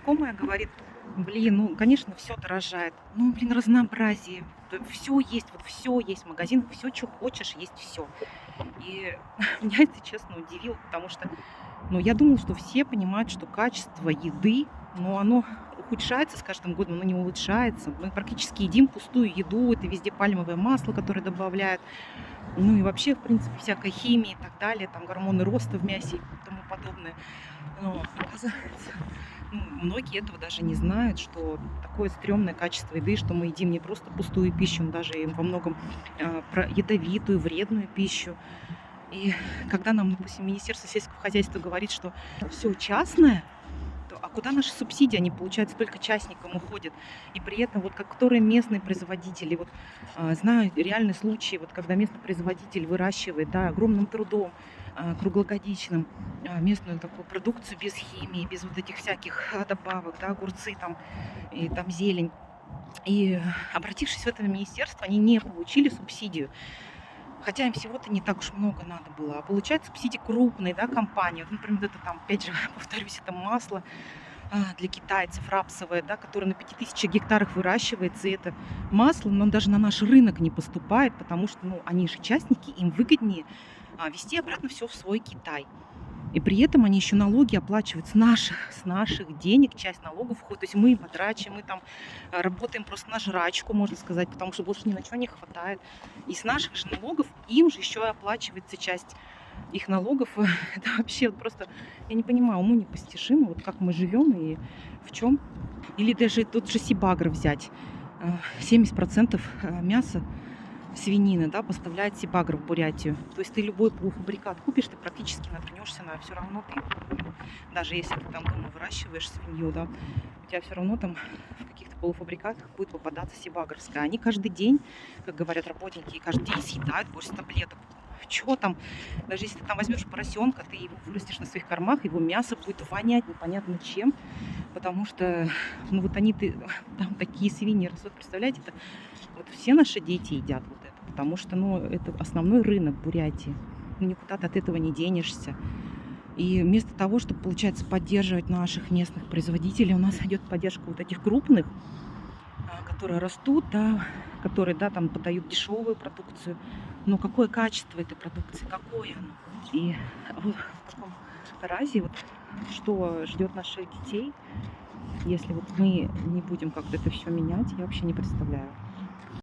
знакомая говорит: блин, ну, конечно, все дорожает. Ну, блин, разнообразие. Все есть, вот все есть в магазинах, все, что хочешь, есть все. И меня это, честно, удивило, потому что, ну, я думала, что все понимают, что качество еды, ну, оно ухудшается с каждым годом, оно не улучшается. Мы практически едим пустую еду, это везде пальмовое масло, которое добавляют. Ну и вообще, в принципе, всякой химии и так далее, там гормоны роста в мясе и тому подобное. Но оказывается, ну, многие этого даже не знают, что такое стрёмное качество еды, что мы едим не просто пустую пищу, но даже и во многом про ядовитую, вредную пищу. И когда нам, допустим, Министерство сельского хозяйства говорит, что все частное, а куда наши субсидии? Они, получается, только частникам уходят. И при этом, вот как которые местные производители, вот знаю реальный случай, вот когда местный производитель выращивает, да, огромным трудом, круглогодичным, местную такую продукцию без химии, без вот этих всяких добавок, да, огурцы там и там зелень. И обратившись в это министерство, они не получили субсидию. Хотя им всего-то не так уж много надо было. А получают субсидии крупные, да, компании. Вот, например, вот это там, опять же, повторюсь, это масло для китайцев рапсовое, да, которое на 5000 гектарах выращивается. И это масло, но даже на наш рынок не поступает, потому что, ну, они же частники, им выгоднее везти обратно все в свой Китай. И при этом они еще налоги оплачивают с наших денег, часть налогов уходит. То есть мы потрачиваем, мы там работаем просто на жрачку, можно сказать, потому что больше ни на что не хватает. И с наших же налогов им же еще и оплачивается часть их налогов. Это вообще вот просто, я не понимаю, уму непостижимо, вот как мы живем и в чем. Или даже тот же Сибагро взять. 70% мяса свинины, да, поставляет Сибагро в Бурятию. То есть ты любой полуфабрикат купишь, ты практически наткнешься на все равно ты, даже если ты там дома выращиваешь свинью, да, у тебя все равно там в каких-то полуфабрикатах будет попадаться сибагровская. Они каждый день, как говорят работники, каждый день съедают больше таблеток. Чего там, даже если ты там возьмешь поросенка, ты его вырастешь на своих кормах, его мясо будет вонять непонятно чем, потому что, ну вот там такие свиньи растут, представляете, это вот все наши дети едят вот это, потому что, ну, это основной рынок Бурятии. Ну, никуда ты от этого не денешься. И вместо того, чтобы, получается, поддерживать наших местных производителей, у нас идет поддержка вот этих крупных, которые растут, да, которые, да, там подают дешевую продукцию. Но какое качество этой продукции, какое оно? И вот в таком разе вот что ждет наших детей, если вот мы не будем как-то это все менять, я вообще не представляю.